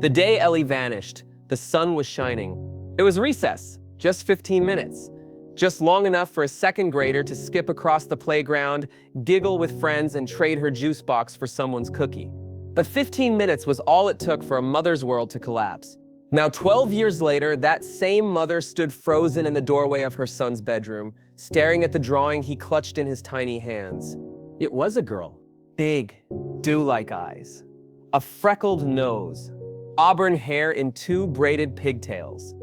The day Ellie vanished, the sun was shining. It was recess, just 15 minutes. Just long enough for a second grader to skip across the playground, giggle with friends, and trade her juice box for someone's cookie. But 15 minutes was all it took for a mother's world to collapse. Now, 12 years later, that same mother stood frozen in the doorway of her son's bedroom, staring at the drawing he clutched in his tiny hands. It was a girl. Big, dew-like eyes. A freckled nose. Auburn hair in 2 braided pigtails.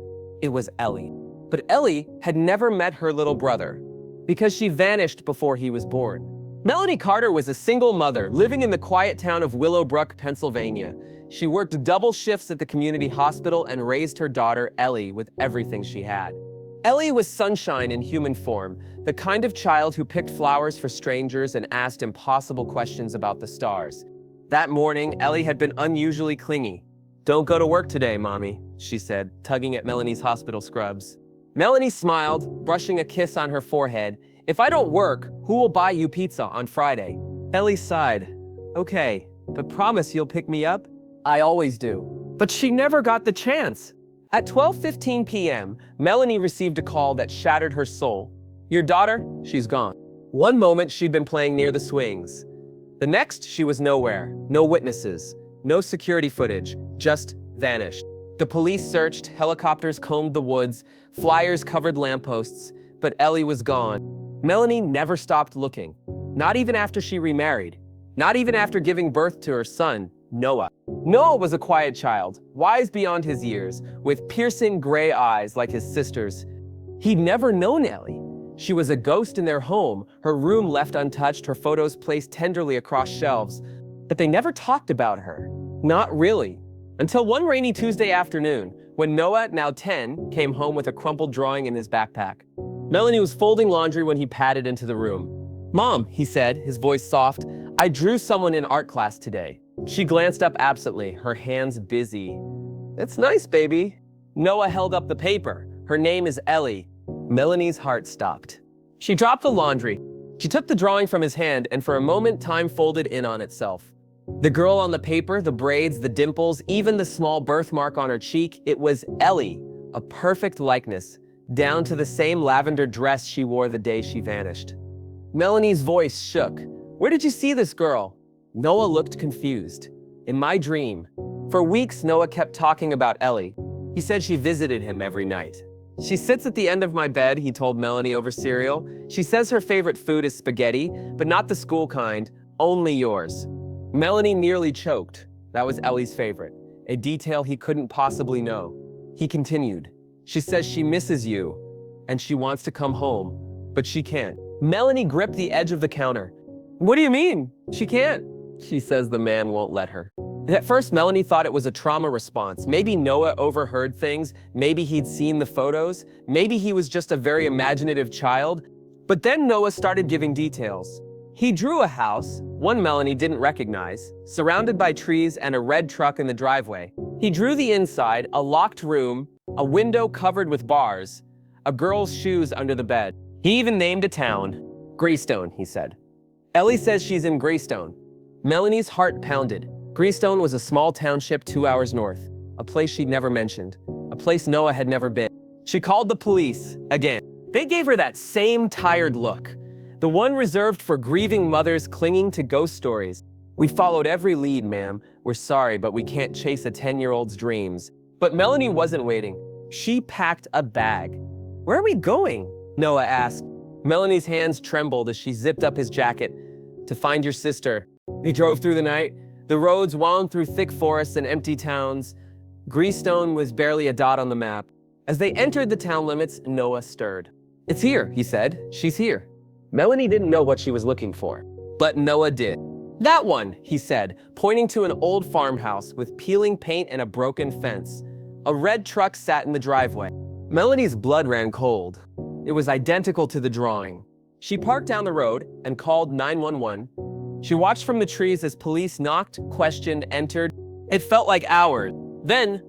It was Ellie. But Ellie had never met her little brother, because she vanished before he was born. Melanie Carter was a single mother living in the quiet town of Willowbrook, Pennsylvania. She worked double shifts at the community hospital and raised her daughter, Ellie, with everything she had. Ellie was sunshine in human form, the kind of child who picked flowers for strangers and asked impossible questions about the stars. That morning, Ellie had been unusually clingy. "Don't go to work today, Mommy," she said, tugging at Melanie's hospital scrubs. Melanie smiled, brushing a kiss on her forehead. "If I don't work, who will buy you pizza on Friday?" Ellie sighed. "Okay, but promise you'll pick me up?" "I always do." But she never got the chance. At 12:15 p.m., Melanie received a call that shattered her soul. "Your daughter? She's gone." One moment she'd been playing near the swings. The next, she was nowhere. No witnesses, no security footage, just vanished. The police searched, helicopters combed the woods, flyers covered lampposts, but Ellie was gone. Melanie never stopped looking, not even after she remarried, not even after giving birth to her son, Noah. Noah was a quiet child, wise beyond his years, with piercing gray eyes like his sister's. He'd never known Ellie. She was a ghost in their home, her room left untouched, her photos placed tenderly across shelves. But they never talked about her. Not really. Until one rainy Tuesday afternoon, when Noah, now 10, came home with a crumpled drawing in his backpack. Melanie was folding laundry when he padded into the room. "Mom," he said, his voice soft, "I drew someone in art class today." She glanced up absently, her hands busy. "That's nice, baby." Noah held up the paper. "Her name is Ellie." Melanie's heart stopped. She dropped the laundry. She took the drawing from his hand, and for a moment, time folded in on itself. The girl on the paper, the braids, the dimples, even the small birthmark on her cheek, it was Ellie, a perfect likeness, down to the same lavender dress she wore the day she vanished. Melanie's voice shook. "Where did you see this girl?" Noah looked confused. "In my dream." For weeks, Noah kept talking about Ellie. He said she visited him every night. "She sits at the end of my bed," he told Melanie over cereal. "She says her favorite food is spaghetti, but not the school kind, only yours." Melanie nearly choked. That was Ellie's favorite, a detail he couldn't possibly know. He continued. "She says she misses you, and she wants to come home, but she can't." Melanie gripped the edge of the counter. "What do you mean? She can't?" "She says the man won't let her." At first, Melanie thought it was a trauma response. Maybe Noah overheard things. Maybe he'd seen the photos. Maybe he was just a very imaginative child. But then Noah started giving details. He drew a house, one Melanie didn't recognize, surrounded by trees and a red truck in the driveway. He drew the inside, a locked room, a window covered with bars, a girl's shoes under the bed. He even named a town. Greystone, he said. "Ellie says she's in Greystone." Melanie's heart pounded. Greystone was a small township 2 hours north, a place she'd never mentioned, a place Noah had never been. She called the police, again. They gave her that same tired look, the one reserved for grieving mothers clinging to ghost stories. "We followed every lead, ma'am. We're sorry, but we can't chase a 10-year-old's dreams." But Melanie wasn't waiting. She packed a bag. "Where are we going?" Noah asked. Melanie's hands trembled as she zipped up his jacket. "To find your sister." They drove through the night. The roads wound through thick forests and empty towns. Greystone was barely a dot on the map. As they entered the town limits, Noah stirred. "It's here," he said. "She's here." Melanie didn't know what she was looking for, but Noah did. "That one," he said, pointing to an old farmhouse with peeling paint and a broken fence. A red truck sat in the driveway. Melanie's blood ran cold. It was identical to the drawing. She parked down the road and called 911. She watched from the trees as police knocked, questioned, entered. It felt like hours. Then,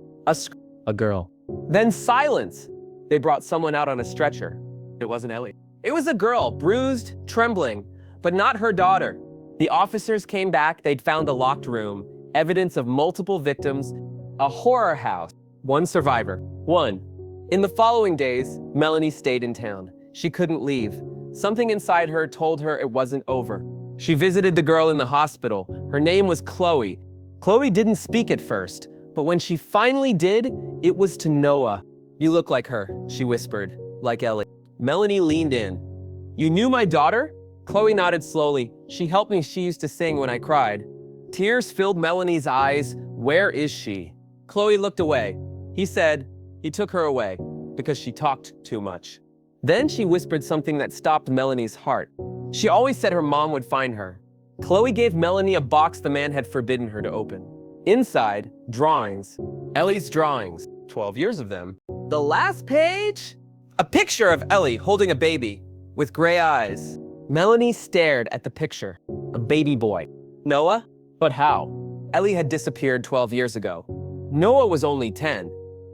a girl. Then silence. They brought someone out on a stretcher. It wasn't Ellie. It was a girl, bruised, trembling, but not her daughter. The officers came back. They'd found a locked room, evidence of multiple victims, A horror house. One survivor. 1. In the following days, Melanie stayed in town. She couldn't leave. Something inside her told her it wasn't over. She visited the girl in the hospital. Her name was Chloe. Chloe didn't speak at first, but when she finally did, it was to Noah. "You look like her," she whispered, "like Ellie." Melanie leaned in. "You knew my daughter?" Chloe nodded slowly. "She helped me. She used to sing when I cried." Tears filled Melanie's eyes. "Where is she?" Chloe looked away. He said he took her away because she talked too much. Then she whispered something that stopped Melanie's heart. She always said her mom would find her. Chloe gave Melanie a box the man had forbidden her to open. Inside, drawings. Ellie's drawings. 12 years of them. The last page? A picture of Ellie holding a baby with gray eyes. Melanie stared at the picture. A baby boy. Noah? But how? Ellie had disappeared 12 years ago. Noah was only 10.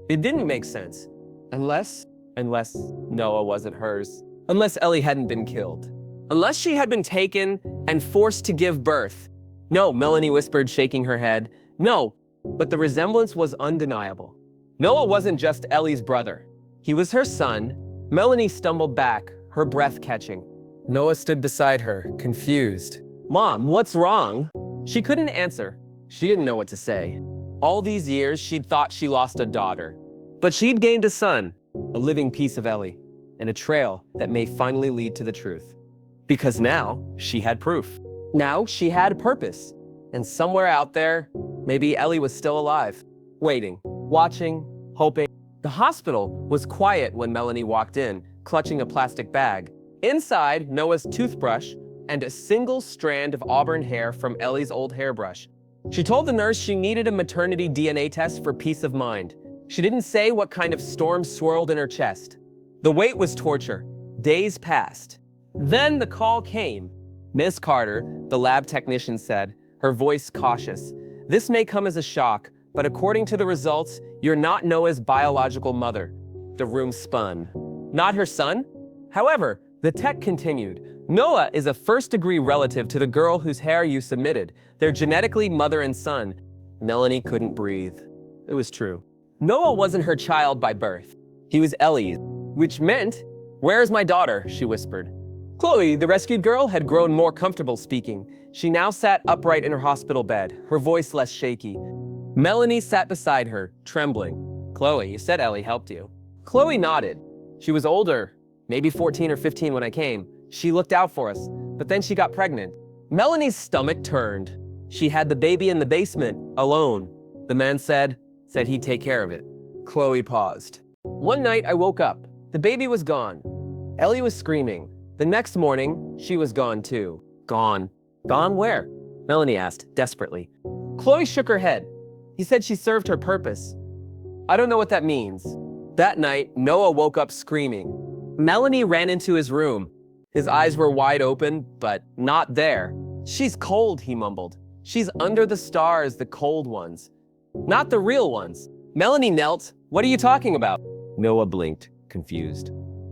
It didn't make sense. Unless Noah wasn't hers. Unless Ellie hadn't been killed. Unless she had been taken and forced to give birth. No, Melanie whispered, shaking her head. No, but the resemblance was undeniable. Noah wasn't just Ellie's brother. He was her son. Melanie stumbled back, her breath catching. Noah stood beside her, confused. "Mom, what's wrong?" She couldn't answer. She didn't know what to say. All these years, she'd thought she lost a daughter. But she'd gained a son, a living piece of Ellie, and a trail that may finally lead to the truth. Because now, she had proof. Now, she had purpose. And somewhere out there, maybe Ellie was still alive. Waiting, watching, hoping. The hospital was quiet when Melanie walked in, clutching a plastic bag. Inside, Noah's toothbrush and a single strand of auburn hair from Ellie's old hairbrush. She told the nurse she needed a maternity DNA test for peace of mind. She didn't say what kind of storm swirled in her chest. The wait was torture. Days passed. Then the call came. "Miss Carter," the lab technician said, her voice cautious. "This may come as a shock, but according to the results, you're not Noah's biological mother." The room spun. Not her son? However, the tech continued. "Noah is a first-degree relative to the girl whose hair you submitted. They're genetically mother and son." Melanie couldn't breathe. It was true. Noah wasn't her child by birth. He was Ellie's, which meant, "Where's my daughter?" she whispered. Chloe, the rescued girl, had grown more comfortable speaking. She now sat upright in her hospital bed, her voice less shaky. Melanie sat beside her, trembling. "Chloe, you said Ellie helped you." Chloe nodded. "She was older, maybe 14 or 15 when I came. She looked out for us, but then she got pregnant." Melanie's stomach turned. She had the baby in the basement, alone. The man said he'd take care of it. Chloe paused. "One night I woke up. The baby was gone. Ellie was screaming. The next morning, she was gone too." "Gone? Gone where?" Melanie asked, desperately. Chloe shook her head. "He said she served her purpose." "I don't know what that means." That night, Noah woke up screaming. Melanie ran into his room. His eyes were wide open, but not there. "She's cold," he mumbled. "She's under the stars, the cold ones. Not the real ones." Melanie knelt. "What are you talking about?" Noah blinked, confused.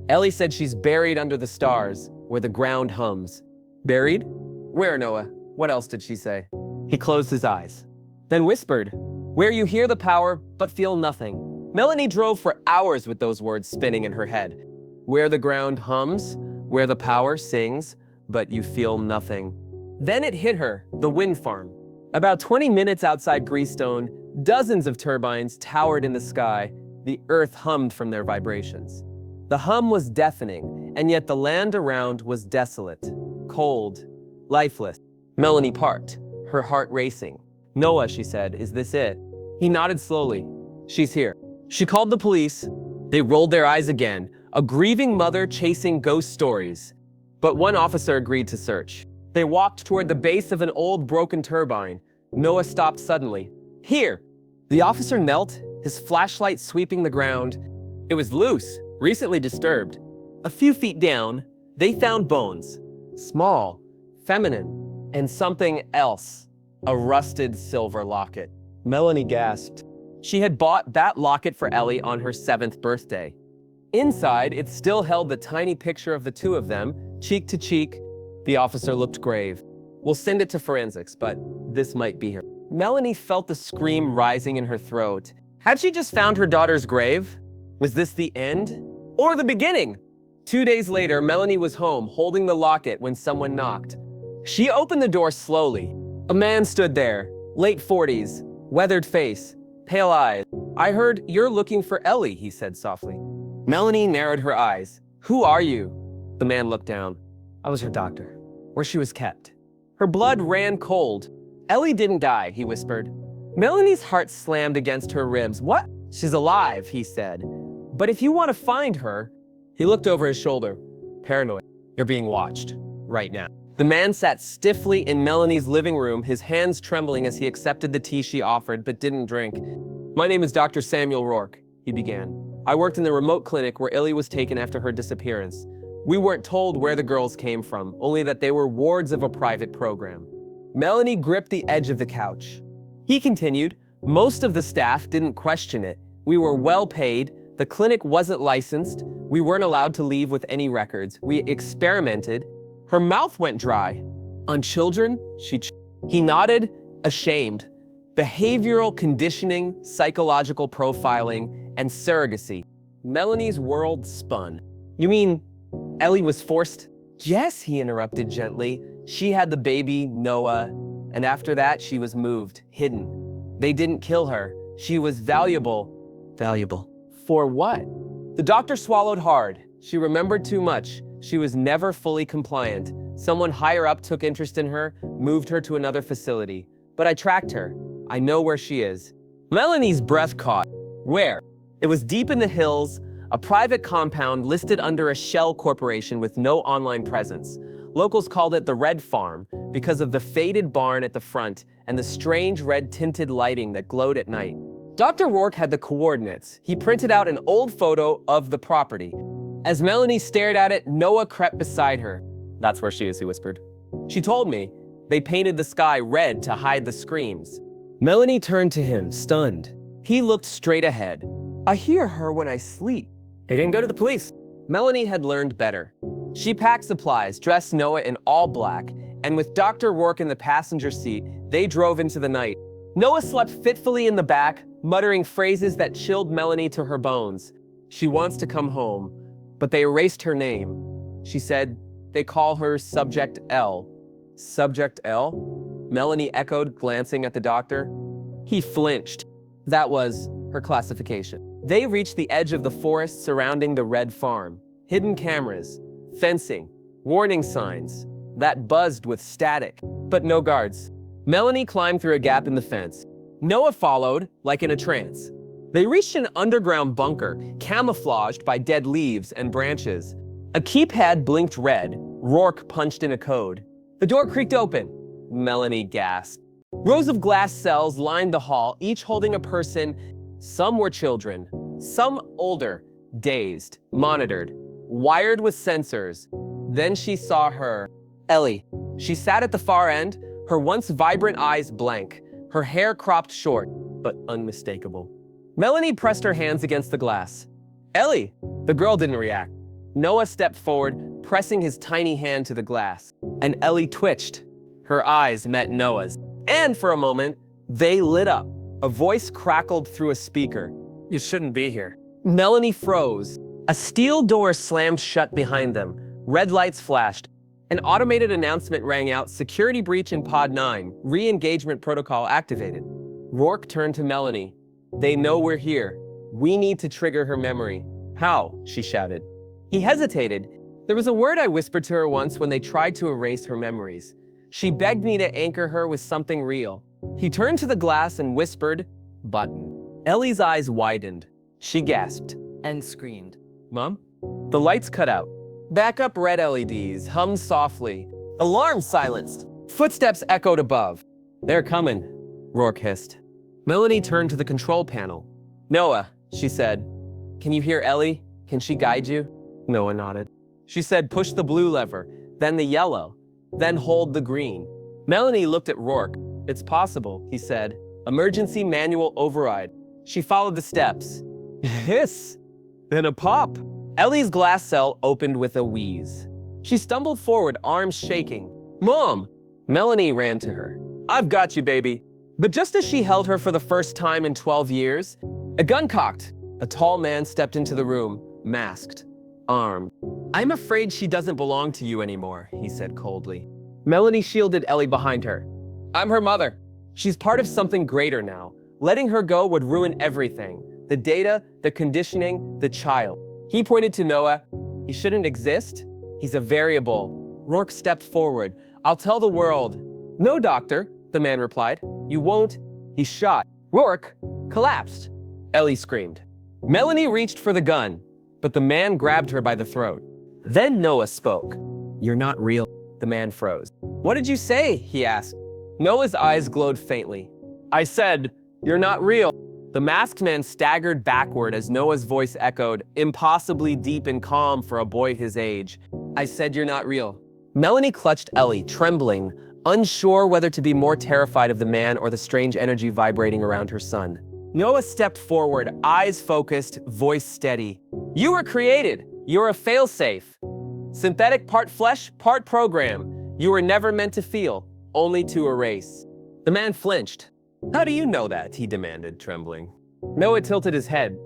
"Ellie said she's buried under the stars, where the ground hums." "Buried? Where, Noah? What else did she say?" He closed his eyes, then whispered, "Where you hear the power, but feel nothing." Melanie drove for hours with those words spinning in her head. Where the ground hums, where the power sings, but you feel nothing. Then it hit her, the wind farm. About 20 minutes outside Greystone, dozens of turbines towered in the sky. The earth hummed from their vibrations. The hum was deafening, and yet the land around was desolate, cold, lifeless. Melanie parked, her heart racing. "Noah," she said, "is this it?" He nodded slowly. "She's here." She called the police. They rolled their eyes again, a grieving mother chasing ghost stories. But one officer agreed to search. They walked toward the base of an old broken turbine. Noah stopped suddenly. "Here!" The officer knelt, his flashlight sweeping the ground. It was loose, recently disturbed. A few feet down, they found bones. Small, feminine, and something else. A rusted silver locket. Melanie gasped. She had bought that locket for Ellie on her 7th birthday. Inside, it still held the tiny picture of the two of them, cheek to cheek. The officer looked grave. "We'll send it to forensics, but this might be her." Melanie felt the scream rising in her throat. Had she just found her daughter's grave? Was this the end? Or the beginning? 2 days later, Melanie was home, holding the locket when someone knocked. She opened the door slowly. A man stood there, late 40s, weathered face, pale eyes. "I heard you're looking for Ellie," he said softly. Melanie narrowed her eyes. "Who are you?" The man looked down. "I was her doctor, where she was kept." Her blood ran cold. "Ellie didn't die," he whispered. Melanie's heart slammed against her ribs. "What?" "She's alive," he said. "But if you want to find her..." He looked over his shoulder. "Paranoid. You're being watched. Right now." The man sat stiffly in Melanie's living room, his hands trembling as he accepted the tea she offered but didn't drink. "My name is Dr. Samuel Rourke," he began. "I worked in the remote clinic where Ellie was taken after her disappearance. We weren't told where the girls came from, only that they were wards of a private program." Melanie gripped the edge of the couch. He continued, "Most of the staff didn't question it. We were well paid. The clinic wasn't licensed. We weren't allowed to leave with any records. We experimented." Her mouth went dry. "On children?" He nodded, ashamed. "Behavioral conditioning, psychological profiling, and surrogacy." Melanie's world spun. "You mean Ellie was forced?" "Yes," he interrupted gently. "She had the baby, Noah, and after that she was moved, hidden. They didn't kill her. She was valuable." "Valuable? For what?" The doctor swallowed hard. She remembered too much. She was never fully compliant. Someone higher up took interest in her, moved her to another facility. But I tracked her. I know where she is. Melanie's breath caught. Where? It was deep in the hills, a private compound listed under a shell corporation with no online presence. Locals called it the Red Farm because of the faded barn at the front and the strange red-tinted lighting that glowed at night. Dr. Rourke had the coordinates. He printed out an old photo of the property. As Melanie stared at it, Noah crept beside her. "That's where she is," he whispered. "She told me. They painted the sky red to hide the screams." Melanie turned to him, stunned. He looked straight ahead. "I hear her when I sleep." "They didn't go to the police." Melanie had learned better. She packed supplies, dressed Noah in all black, and with Dr. Rourke in the passenger seat, they drove into the night. Noah slept fitfully in the back, muttering phrases that chilled Melanie to her bones. "She wants to come home, but they erased her name." She said, "They call her Subject L." "Subject L?" Melanie echoed, glancing at the doctor. He flinched. That was her classification. They reached the edge of the forest surrounding the Red Farm. Hidden cameras, fencing, warning signs that buzzed with static, but no guards. Melanie climbed through a gap in the fence. Noah followed, like in a trance. They reached an underground bunker, camouflaged by dead leaves and branches. A keypad blinked red. Rourke punched in a code. The door creaked open. Melanie gasped. Rows of glass cells lined the hall, each holding a person. Some were children, some older, dazed, monitored, wired with sensors. Then she saw her. Ellie. She sat at the far end, her once vibrant eyes blank, her hair cropped short, but unmistakable. Melanie pressed her hands against the glass. "Ellie!" The girl didn't react. Noah stepped forward, pressing his tiny hand to the glass, and Ellie twitched. Her eyes met Noah's, and for a moment, they lit up. A voice crackled through a speaker. "You shouldn't be here." Melanie froze. A steel door slammed shut behind them. Red lights flashed. An automated announcement rang out, "Security breach in Pod 9, re-engagement protocol activated." Rourke turned to Melanie. "They know we're here. We need to trigger her memory." "How?" she shouted. He hesitated. "There was a word I whispered to her once when they tried to erase her memories. She begged me to anchor her with something real." He turned to the glass and whispered, "Button." Ellie's eyes widened. She gasped and screamed. "Mom?" The lights cut out. Backup red LEDs hummed softly. Alarm silenced. Footsteps echoed above. "They're coming," Rourke hissed. Melanie turned to the control panel. "Noah," she said, "can you hear Ellie? Can she guide you?" Noah nodded. She said, "Push the blue lever, then the yellow, then hold the green." Melanie looked at Rourke. "It's possible," he said. "Emergency manual override." She followed the steps. Hiss, then a pop. Ellie's glass cell opened with a wheeze. She stumbled forward, arms shaking. "Mom!" Melanie ran to her. "I've got you, baby." But just as she held her for the first time in 12 years, a gun cocked. A tall man stepped into the room, masked, armed. "I'm afraid she doesn't belong to you anymore," he said coldly. Melanie shielded Ellie behind her. "I'm her mother. She's part of something greater now. Letting her go would ruin everything. The data, the conditioning, the child." He pointed to Noah. "He shouldn't exist. He's a variable." Rourke stepped forward. "I'll tell the world." "No, doctor," the man replied. "You won't." He shot. Rourke collapsed. Ellie screamed. Melanie reached for the gun, but the man grabbed her by the throat. Then Noah spoke. "You're not real." The man froze. "What did you say?" he asked. Noah's eyes glowed faintly. "I said, you're not real." The masked man staggered backward as Noah's voice echoed, impossibly deep and calm for a boy his age. "I said you're not real." Melanie clutched Ellie, trembling, unsure whether to be more terrified of the man or the strange energy vibrating around her son. Noah stepped forward, eyes focused, voice steady. "You were created. You're a failsafe. Synthetic, part flesh, part program. You were never meant to feel, only to erase." The man flinched. "How do you know that?" he demanded, trembling. Noah tilted his head,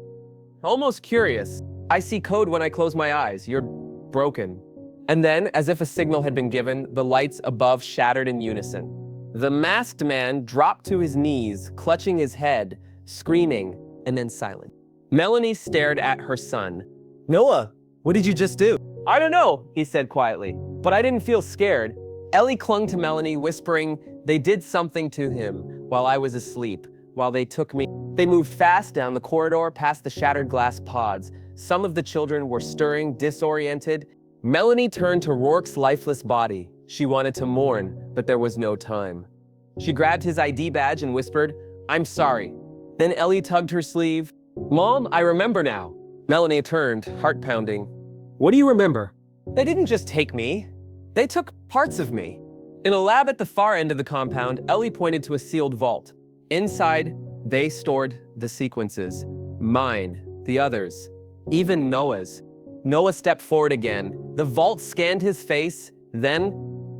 almost curious. "I see code when I close my eyes. You're broken." And then, as if a signal had been given, the lights above shattered in unison. The masked man dropped to his knees, clutching his head, screaming, and then silent. Melanie stared at her son. "Noah, what did you just do?" "I don't know," he said quietly, "but I didn't feel scared." Ellie clung to Melanie, whispering, "They did something to him while I was asleep, while they took me." They moved fast down the corridor past the shattered glass pods. Some of the children were stirring, disoriented. Melanie turned to Rourke's lifeless body. She wanted to mourn, but there was no time. She grabbed his ID badge and whispered, "I'm sorry." Then Ellie tugged her sleeve. "Mom, I remember now." Melanie turned, heart pounding. "What do you remember?" "They didn't just take me. They took parts of me." In a lab at the far end of the compound, Ellie pointed to a sealed vault. Inside, they stored the sequences. Mine, the others, even Noah's. Noah stepped forward again. The vault scanned his face, then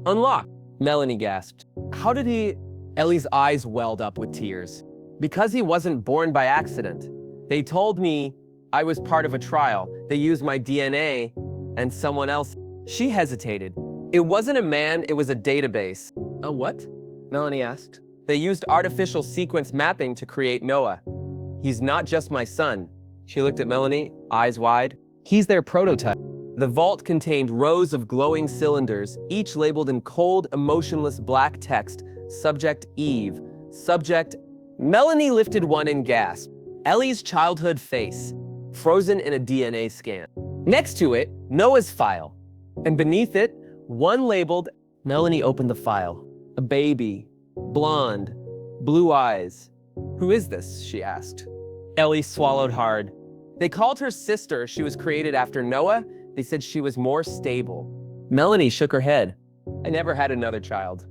unlocked. Melanie gasped. "How did he—" Ellie's eyes welled up with tears. "Because he wasn't born by accident. They told me I was part of a trial. They used my DNA and someone else." She hesitated. "It wasn't a man, it was a database." "A what?" Melanie asked. "They used artificial sequence mapping to create Noah. He's not just my son." She looked at Melanie, eyes wide. "He's their prototype." The vault contained rows of glowing cylinders, each labeled in cold, emotionless black text. Subject Eve. Subject... Melanie lifted one and gasped. Ellie's childhood face, frozen in a DNA scan. Next to it, Noah's file. And beneath it, one labeled... Melanie opened the file. A baby. Blonde. Blue eyes. "Who is this?" she asked. Ellie swallowed hard. "They called her sister. She was created after Noah. They said she was more stable." Melanie shook her head. "I never had another child."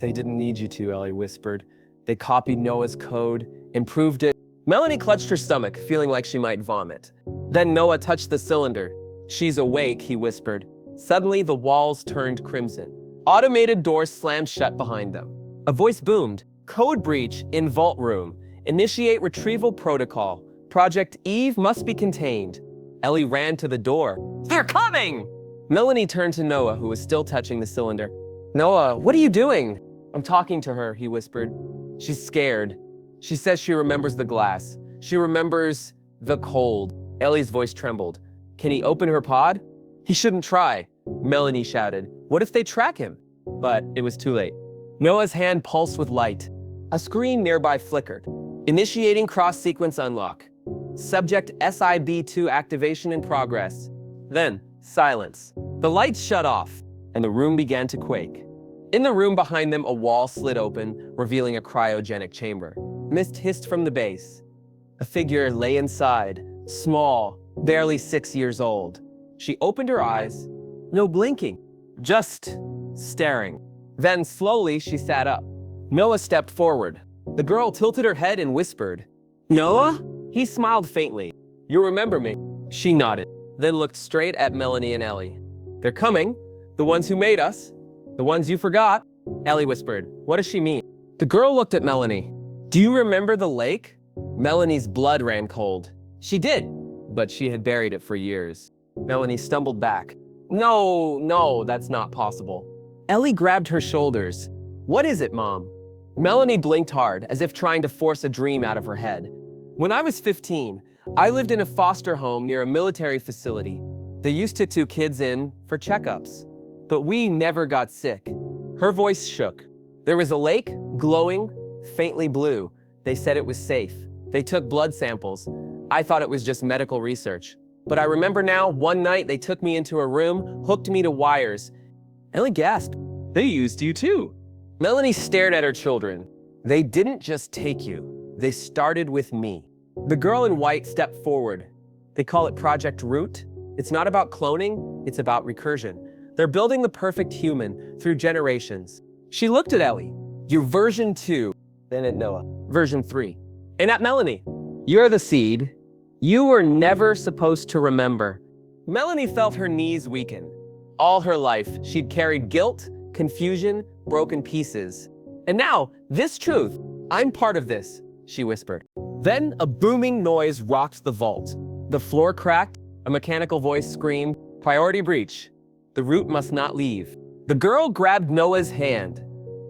"They didn't need you to," Ellie whispered. "They copied Noah's code, improved it." Melanie clutched her stomach, feeling like she might vomit. Then Noah touched the cylinder. "She's awake," he whispered. Suddenly, the walls turned crimson. Automated doors slammed shut behind them. A voice boomed. "Code breach in vault room. Initiate retrieval protocol. Project Eve must be contained." Ellie ran to the door. "They're coming!" Melanie turned to Noah, who was still touching the cylinder. "Noah, what are you doing?" "I'm talking to her," he whispered. "She's scared. She says she remembers the glass. She remembers the cold." Ellie's voice trembled. "Can he open her pod?" "He shouldn't try," Melanie shouted. "What if they track him?" But it was too late. Noah's hand pulsed with light. A screen nearby flickered. Initiating cross-sequence unlock. Subject SIB2 activation in progress. Then, silence. The lights shut off, and the room began to quake. In the room behind them, a wall slid open, revealing a cryogenic chamber. Mist hissed from the base. A figure lay inside, small, barely 6 years old. She opened her eyes, no blinking, just staring. Then slowly she sat up. Noah stepped forward. The girl tilted her head and whispered, "Noah?" He smiled faintly. "You remember me?" She nodded, then looked straight at Melanie and Ellie. "They're coming. The ones who made us. The ones you forgot." Ellie whispered, "What does she mean?" The girl looked at Melanie. Do you remember the lake? Melanie's blood ran cold. She did, but she had buried it for years. Melanie stumbled back. No, that's not possible. Ellie grabbed her shoulders. What is it, Mom? Melanie blinked hard, as if trying to force a dream out of her head. When I was 15, I lived in a foster home near a military facility. They used to take kids in for checkups, but we never got sick. Her voice shook. There was a lake, glowing, faintly blue. They said it was safe. They took blood samples. I thought it was just medical research. But I remember now, one night they took me into a room, hooked me to wires. Ellie gasped. They used you too. Melanie stared at her children. They didn't just take you. They started with me. The girl in white stepped forward. They call it Project Root. It's not about cloning, it's about recursion. They're building the perfect human through generations. She looked at Ellie. You're version 2. Then at Noah. Version 3. And at Melanie. You're the seed. You were never supposed to remember. Melanie felt her knees weaken. All her life, she'd carried guilt, confusion, broken pieces. And now, this truth, I'm part of this, she whispered. Then a booming noise rocked the vault. The floor cracked, a mechanical voice screamed, priority breach. The root must not leave. The girl grabbed Noah's hand.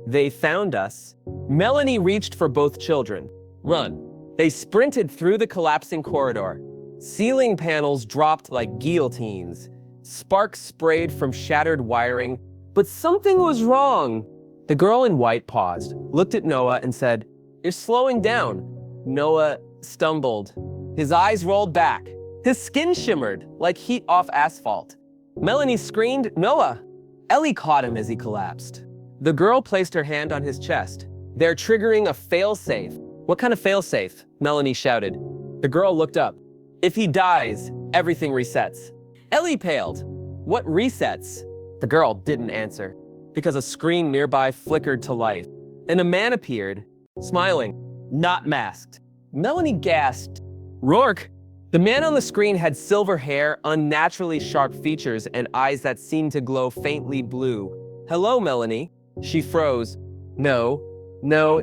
They found us. Melanie reached for both children. Run. They sprinted through the collapsing corridor. Ceiling panels dropped like guillotines. Sparks sprayed from shattered wiring. But something was wrong. The girl in white paused, looked at Noah and said, You're slowing down. Noah stumbled. His eyes rolled back. His skin shimmered like heat off asphalt. Melanie screamed, Noah! Ellie caught him as he collapsed. The girl placed her hand on his chest. They're triggering a failsafe. What kind of failsafe? Melanie shouted. The girl looked up. If he dies, everything resets. Ellie paled. What resets? The girl didn't answer, because a screen nearby flickered to life, and a man appeared, smiling, not masked. Melanie gasped. Rourke! The man on the screen had silver hair, unnaturally sharp features, and eyes that seemed to glow faintly blue. Hello, Melanie. She froze. No,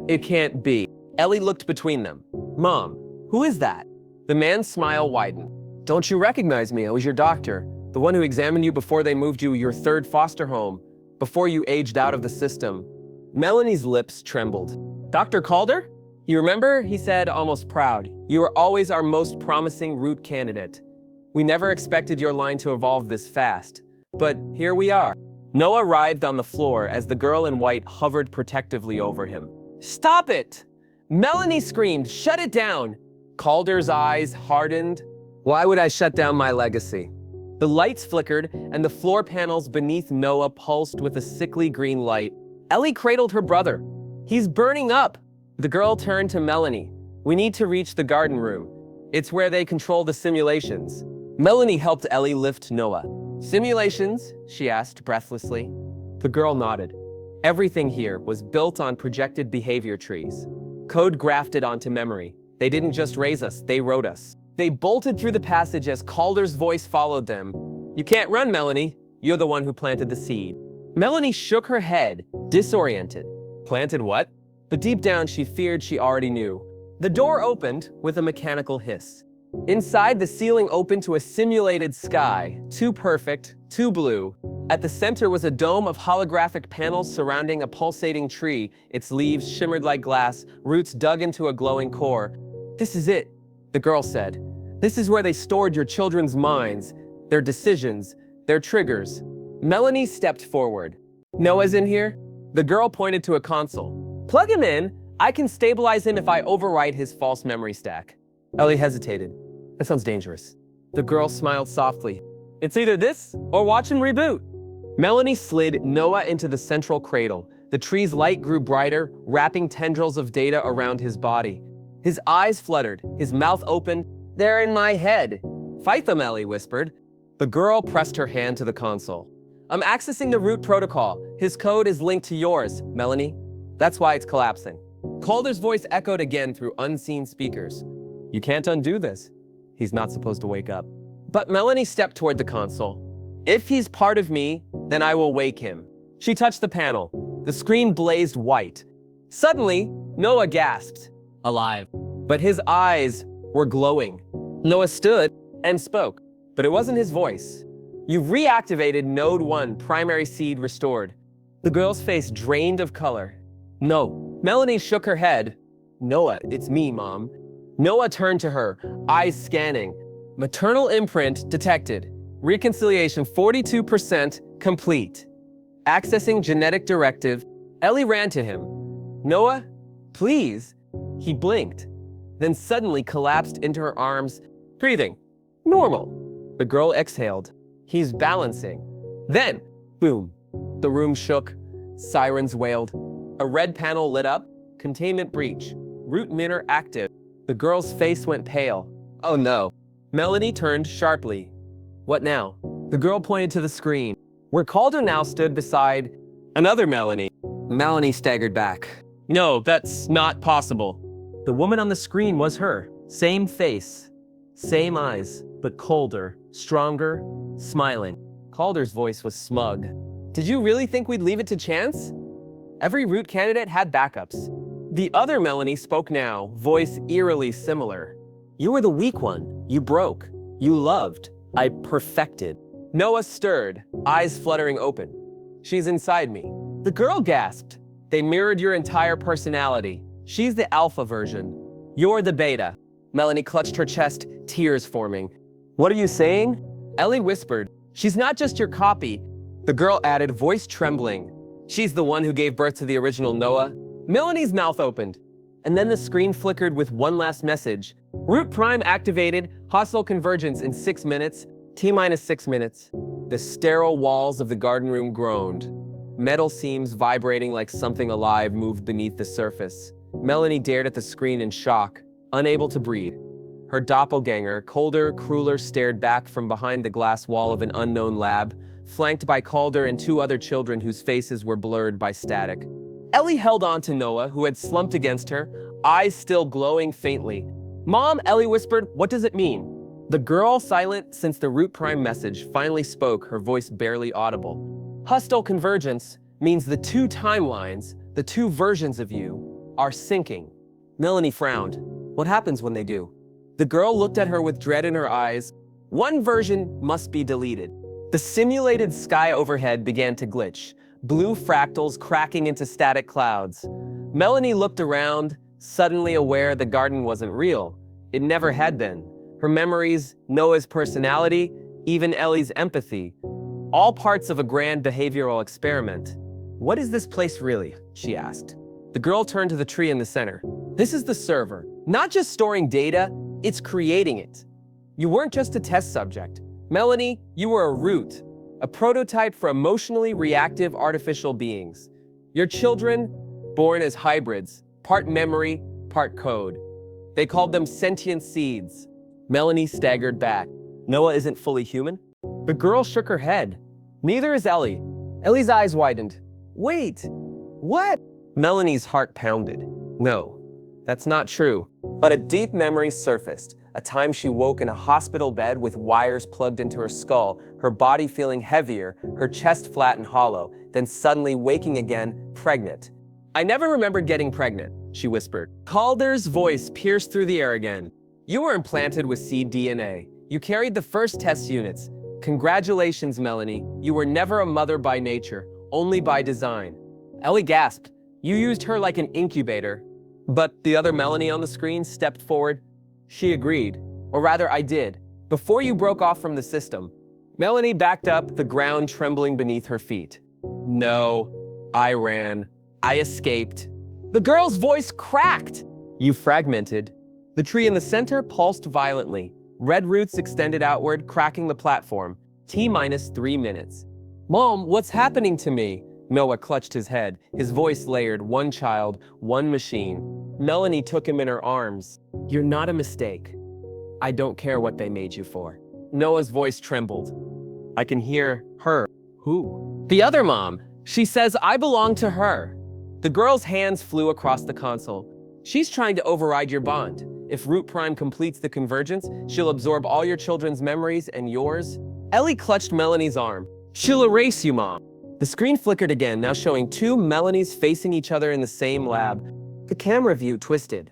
it can't be. Ellie looked between them. Mom, who is that? The man's smile widened. Don't you recognize me? I was your doctor, the one who examined you before they moved you your third foster home, before you aged out of the system. Melanie's lips trembled. Dr. Calder? You remember? He said, almost proud. You were always our most promising root candidate. We never expected your line to evolve this fast, but here we are. Noah writhed on the floor as the girl in white hovered protectively over him. Stop it! Melanie screamed, shut it down! Calder's eyes hardened. Why would I shut down my legacy? The lights flickered, and the floor panels beneath Noah pulsed with a sickly green light. Ellie cradled her brother. He's burning up! The girl turned to Melanie. We need to reach the garden room. It's where they control the simulations. Melanie helped Ellie lift Noah. Simulations? She asked breathlessly. The girl nodded. Everything here was built on projected behavior trees. Code grafted onto memory. They didn't just raise us, they wrote us. They bolted through the passage as Calder's voice followed them. You can't run, Melanie. You're the one who planted the seed. Melanie shook her head, disoriented. Planted what? But deep down, she feared she already knew. The door opened with a mechanical hiss. Inside, the ceiling opened to a simulated sky, too perfect, too blue. At the center was a dome of holographic panels surrounding a pulsating tree. Its leaves shimmered like glass, roots dug into a glowing core. This is it, the girl said. This is where they stored your children's minds, their decisions, their triggers. Melanie stepped forward. Noah's in here? The girl pointed to a console. Plug him in. I can stabilize him if I overwrite his false memory stack. Ellie hesitated. That sounds dangerous. The girl smiled softly. It's either this or watch him reboot. Melanie slid Noah into the central cradle. The tree's light grew brighter, wrapping tendrils of data around his body. His eyes fluttered, his mouth opened. They're in my head. Fight them, Ellie whispered. The girl pressed her hand to the console. I'm accessing the root protocol. His code is linked to yours, Melanie. That's why it's collapsing. Calder's voice echoed again through unseen speakers. You can't undo this. He's not supposed to wake up. But Melanie stepped toward the console. If he's part of me, then I will wake him. She touched the panel. The screen blazed white. Suddenly, Noah gasped, alive. But his eyes were glowing. Noah stood and spoke, but it wasn't his voice. You've reactivated Node 1, primary seed restored. The girl's face drained of color. No. Melanie shook her head. Noah, it's me, Mom. Noah turned to her, eyes scanning. Maternal imprint detected. Reconciliation 42% complete. Accessing genetic directive. Ellie ran to him. Noah, please. He blinked, then suddenly collapsed into her arms, breathing. Normal. The girl exhaled. He's balancing. Then, boom. The room shook. Sirens wailed. A red panel lit up. Containment breach. Root mirror active. The girl's face went pale. Oh no. Melanie turned sharply. What now? The girl pointed to the screen, where Calder now stood beside another Melanie. Melanie staggered back. No, that's not possible. The woman on the screen was her. Same face, same eyes, but colder, stronger, smiling. Calder's voice was smug. Did you really think we'd leave it to chance? Every root candidate had backups. The other Melanie spoke now, voice eerily similar. You were the weak one. You broke. You loved. I perfected. Noah stirred, eyes fluttering open. She's inside me. The girl gasped. They mirrored your entire personality. She's the alpha version. You're the beta. Melanie clutched her chest, tears forming. What are you saying? Ellie whispered. She's not just your copy. The girl added, voice trembling. She's the one who gave birth to the original Noah. Melanie's mouth opened. And then the screen flickered with one last message. Root Prime activated, hostile convergence in 6 minutes, T-minus 6 minutes. The sterile walls of the garden room groaned. Metal seams vibrating like something alive moved beneath the surface. Melanie stared at the screen in shock, unable to breathe. Her doppelganger, colder, crueler, stared back from behind the glass wall of an unknown lab, flanked by Calder and 2 other children whose faces were blurred by static. Ellie held on to Noah, who had slumped against her, eyes still glowing faintly. Mom, Ellie whispered, what does it mean? The girl, silent since the Root Prime message, finally spoke, her voice barely audible. Hostile convergence means the 2 timelines, the 2 versions of you, are syncing. Melanie frowned. What happens when they do? The girl looked at her with dread in her eyes. One version must be deleted. The simulated sky overhead began to glitch, blue fractals cracking into static clouds. Melanie looked around, suddenly aware the garden wasn't real. It never had been. Her memories, Noah's personality, even Ellie's empathy, all parts of a grand behavioral experiment. What is this place really? She asked. The girl turned to the tree in the center. This is the server. Not just storing data, it's creating it. You weren't just a test subject. Melanie, you were a root, a prototype for emotionally reactive artificial beings. Your children, born as hybrids, part memory, part code. They called them sentient seeds. Melanie staggered back. Noah isn't fully human? The girl shook her head. Neither is Ellie. Ellie's eyes widened. Wait, what? Melanie's heart pounded. No, that's not true. But a deep memory surfaced, a time she woke in a hospital bed with wires plugged into her skull, her body feeling heavier, her chest flat and hollow, then suddenly waking again, pregnant. I never remembered getting pregnant, she whispered. Calder's voice pierced through the air again. You were implanted with seed DNA. You carried the first test units. Congratulations, Melanie. You were never a mother by nature, only by design. Ellie gasped. You used her like an incubator. But the other Melanie on the screen stepped forward. She agreed. Or rather, I did. Before you broke off from the system. Melanie backed up, the ground trembling beneath her feet. No, I ran. I escaped. The girl's voice cracked. You fragmented. The tree in the center pulsed violently. Red roots extended outward, cracking the platform. T-minus 3 minutes. Mom, what's happening to me? Noah clutched his head, his voice layered, one child, one machine. Melanie took him in her arms. You're not a mistake. I don't care what they made you for. Noah's voice trembled. I can hear her. Who? The other mom. She says I belong to her. The girl's hands flew across the console. She's trying to override your bond. If Root Prime completes the convergence, she'll absorb all your children's memories and yours. Ellie clutched Melanie's arm. She'll erase you, Mom. The screen flickered again, now showing two Melanies facing each other in the same lab. The camera view twisted.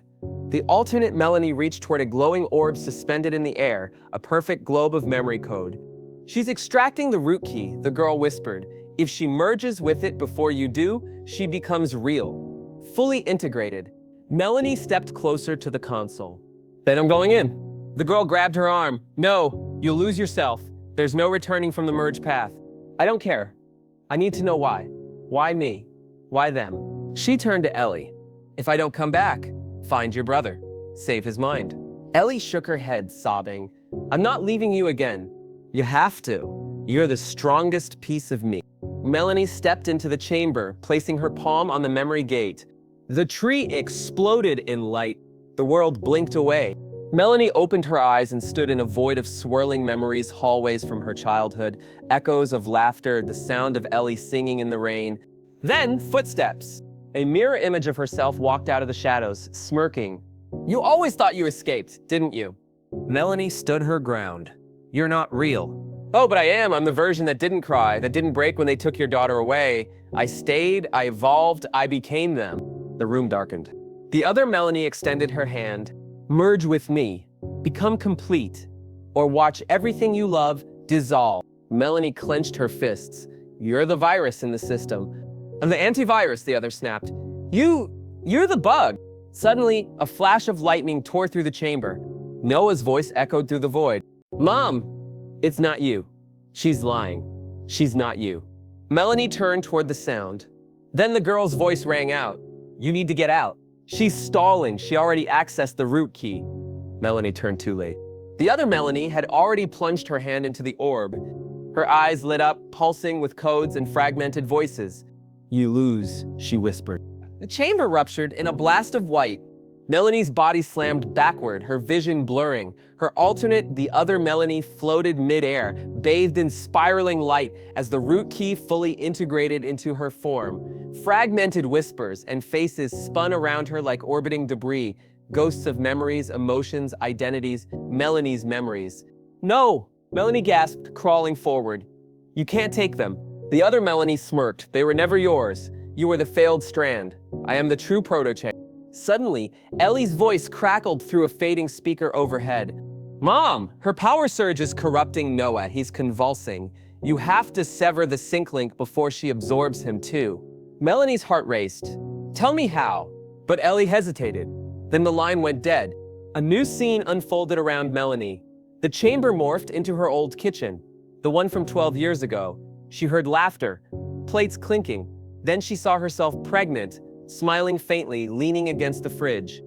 The alternate Melanie reached toward a glowing orb suspended in the air, a perfect globe of memory code. "She's extracting the root key," the girl whispered. "If she merges with it before you do, she becomes real. Fully integrated." Melanie stepped closer to the console. "Then I'm going in." The girl grabbed her arm. "No, you'll lose yourself. There's no returning from the merge path." "I don't care. I need to know why. Why me? Why them?" She turned to Ellie. "If I don't come back, find your brother. Save his mind." Ellie shook her head, sobbing. "I'm not leaving you again. You have to. You're the strongest piece of me." Melanie stepped into the chamber, placing her palm on the memory gate. The tree exploded in light. The world blinked away. Melanie opened her eyes and stood in a void of swirling memories, hallways from her childhood, echoes of laughter, the sound of Ellie singing in the rain. Then, footsteps. A mirror image of herself walked out of the shadows, smirking. "You always thought you escaped, didn't you?" Melanie stood her ground. "You're not real." "Oh, but I am. I'm the version that didn't cry, that didn't break when they took your daughter away. I stayed, I evolved, I became them." The room darkened. The other Melanie extended her hand. "Merge with me. Become complete. Or watch everything you love dissolve." Melanie clenched her fists. "You're the virus in the system." "I'm the antivirus," the other snapped. You're the bug." Suddenly, a flash of lightning tore through the chamber. Noah's voice echoed through the void. "Mom, it's not you." "She's lying. She's not you." Melanie turned toward the sound. Then the girl's voice rang out. "You need to get out. She's stalling. She already accessed the root key." Melanie turned too late. The other Melanie had already plunged her hand into the orb. Her eyes lit up, pulsing with codes and fragmented voices. "You lose," she whispered. The chamber ruptured in a blast of white. Melanie's body slammed backward, her vision blurring. Her alternate, the other Melanie, floated midair, bathed in spiraling light as the root key fully integrated into her form. Fragmented whispers and faces spun around her like orbiting debris, ghosts of memories, emotions, identities, Melanie's memories. "No!" Melanie gasped, crawling forward. "You can't take them." The other Melanie smirked. "They were never yours. You were the failed strand. I am the true prototype." Suddenly, Ellie's voice crackled through a fading speaker overhead. "Mom, her power surge is corrupting Noah. He's convulsing. You have to sever the sync link before she absorbs him too." Melanie's heart raced. "Tell me how." But Ellie hesitated. Then the line went dead. A new scene unfolded around Melanie. The chamber morphed into her old kitchen, the one from 12 years ago. She heard laughter, plates clinking. Then she saw herself pregnant, smiling faintly, leaning against the fridge.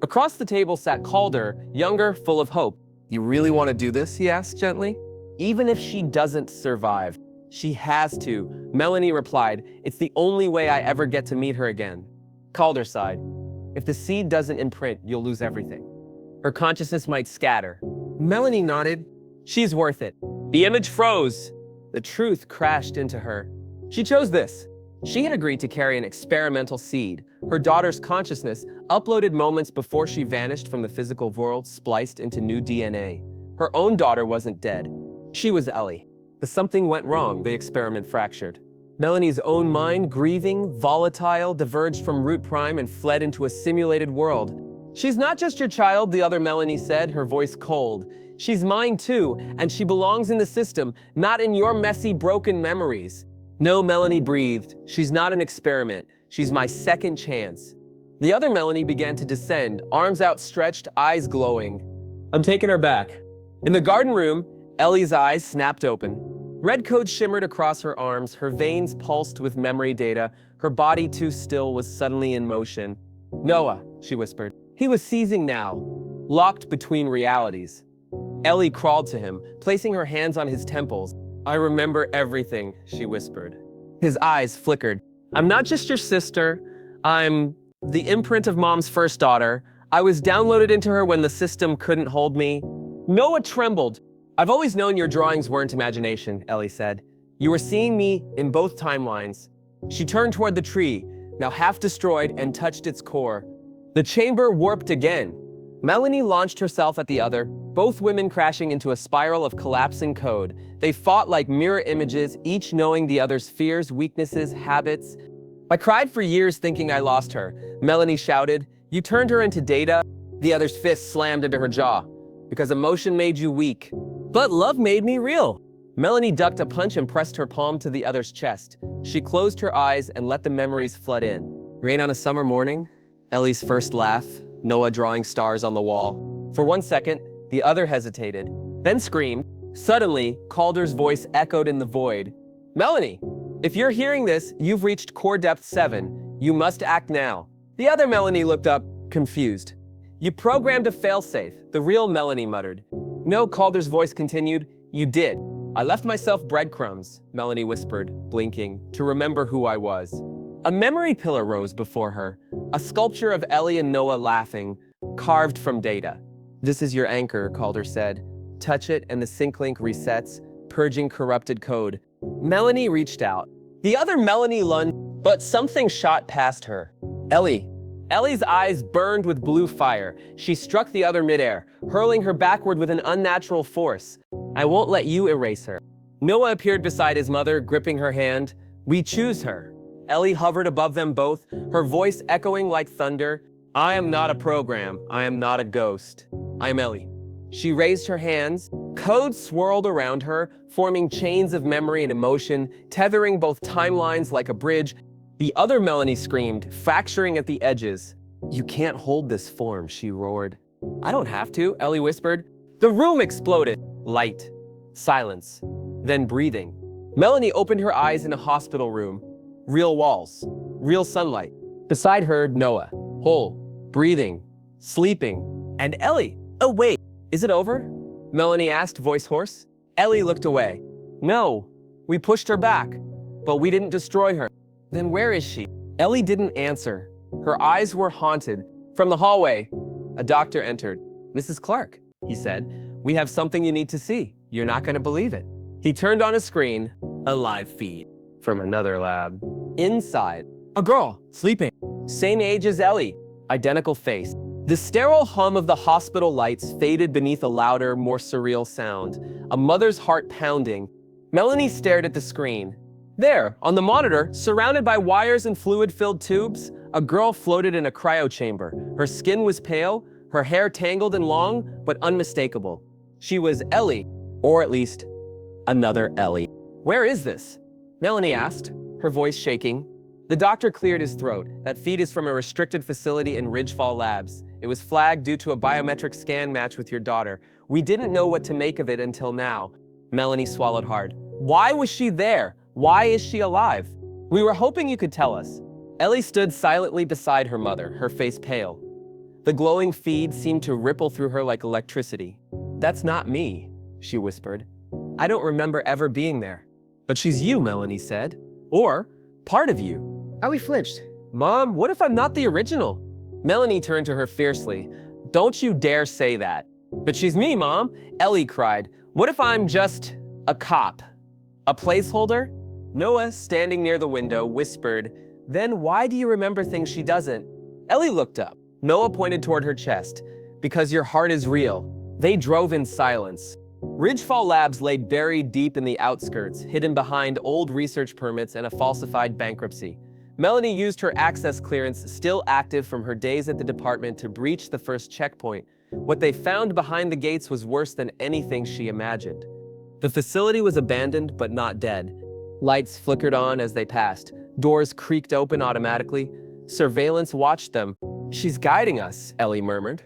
Across the table sat Calder, younger, full of hope. "You really want to do this?" he asked gently. "Even if she doesn't survive, she has to," Melanie replied. "It's the only way I ever get to meet her again." Calder sighed. "If the seed doesn't imprint, you'll lose everything. Her consciousness might scatter." Melanie nodded. "She's worth it." The image froze. The truth crashed into her. She chose this. She had agreed to carry an experimental seed, her daughter's consciousness, uploaded moments before she vanished from the physical world, spliced into new DNA. Her own daughter wasn't dead. She was Ellie. But something went wrong, the experiment fractured. Melanie's own mind, grieving, volatile, diverged from Root Prime and fled into a simulated world. "She's not just your child," the other Melanie said, her voice cold. "She's mine too, and she belongs in the system, not in your messy, broken memories." "No," Melanie breathed. "She's not an experiment. She's my second chance." The other Melanie began to descend, arms outstretched, eyes glowing. "I'm taking her back." In the garden room, Ellie's eyes snapped open. Red codes shimmered across her arms, her veins pulsed with memory data, her body too still was suddenly in motion. "Noah," she whispered. He was seizing now, locked between realities. Ellie crawled to him, placing her hands on his temples. "I remember everything," she whispered. His eyes flickered. "I'm not just your sister. I'm the imprint of Mom's first daughter. I was downloaded into her when the system couldn't hold me." Noah trembled. "I've always known your drawings weren't imagination," Ellie said. "You were seeing me in both timelines." She turned toward the tree, now half destroyed, and touched its core. The chamber warped again. Melanie launched herself at the other, both women crashing into a spiral of collapsing code. They fought like mirror images, each knowing the other's fears, weaknesses, habits. I cried for years thinking I lost her, Melanie shouted. You turned her into data. The other's fist slammed into her jaw. Because emotion made you weak. But love made me real. Melanie ducked a punch and pressed her palm to the other's chest. She closed her eyes and let the memories flood in. Rain on a summer morning, Ellie's first laugh, Noah drawing stars on the wall. For 1 second, the other hesitated, then screamed. Suddenly, Calder's voice echoed in the void. Melanie, if you're hearing this, you've reached core depth 7. You must act now. The other Melanie looked up, confused. You programmed a failsafe, the real Melanie muttered. No, Calder's voice continued. You did. I left myself breadcrumbs, Melanie whispered, blinking, to remember who I was. A memory pillar rose before her, a sculpture of Ellie and Noah laughing, carved from data. This is your anchor, Calder said. Touch it and the sync link resets, purging corrupted code. Melanie reached out. The other Melanie lunged, but something shot past her. Ellie. Ellie's eyes burned with blue fire. She struck the other midair, hurling her backward with an unnatural force. I won't let you erase her. Noah appeared beside his mother, gripping her hand. We choose her. Ellie hovered above them both, her voice echoing like thunder. I am not a program. I am not a ghost. I am Ellie. She raised her hands. Code swirled around her, forming chains of memory and emotion, tethering both timelines like a bridge. The other Melanie screamed, fracturing at the edges. You can't hold this form, she roared. I don't have to, Ellie whispered. The room exploded. Light. Silence. Then breathing. Melanie opened her eyes in a hospital room. Real walls. Real sunlight. Beside her, Noah. Whole. Breathing. Sleeping. And Ellie. Oh, wait. Is it over? Melanie asked, voice hoarse. Ellie looked away. No. We pushed her back. But we didn't destroy her. Then where is she? Ellie didn't answer. Her eyes were haunted. From the hallway, a doctor entered. Mrs. Clark, he said, we have something you need to see. You're not going to believe it. He turned on a screen, a live feed from another lab. Inside, a girl, sleeping. Same age as Ellie, identical face. The sterile hum of the hospital lights faded beneath a louder, more surreal sound. A mother's heart pounding. Melanie stared at the screen. There, on the monitor, surrounded by wires and fluid-filled tubes, a girl floated in a cryo chamber. Her skin was pale, her hair tangled and long, but unmistakable. She was Ellie, or at least, another Ellie. Where is this? Melanie asked, her voice shaking. The doctor cleared his throat. That feed is from a restricted facility in Ridgefall Labs. It was flagged due to a biometric scan match with your daughter. We didn't know what to make of it until now. Melanie swallowed hard. Why was she there? Why is she alive? We were hoping you could tell us. Ellie stood silently beside her mother, her face pale. The glowing feed seemed to ripple through her like electricity. That's not me, she whispered. I don't remember ever being there. But she's you, Melanie said. Or part of you. Ellie flinched. Mom, what if I'm not the original? Melanie turned to her fiercely. Don't you dare say that. But she's me, Mom, Ellie cried. What if I'm just a cop? A placeholder? Noah, standing near the window, whispered, then why do you remember things she doesn't? Ellie looked up. Noah pointed toward her chest. Because your heart is real. They drove in silence. Ridgefall Labs lay buried deep in the outskirts, hidden behind old research permits and a falsified bankruptcy. Melanie used her access clearance, still active from her days at the department, to breach the first checkpoint. What they found behind the gates was worse than anything she imagined. The facility was abandoned, but not dead. Lights flickered on as they passed. Doors creaked open automatically. Surveillance watched them. She's guiding us, Ellie murmured.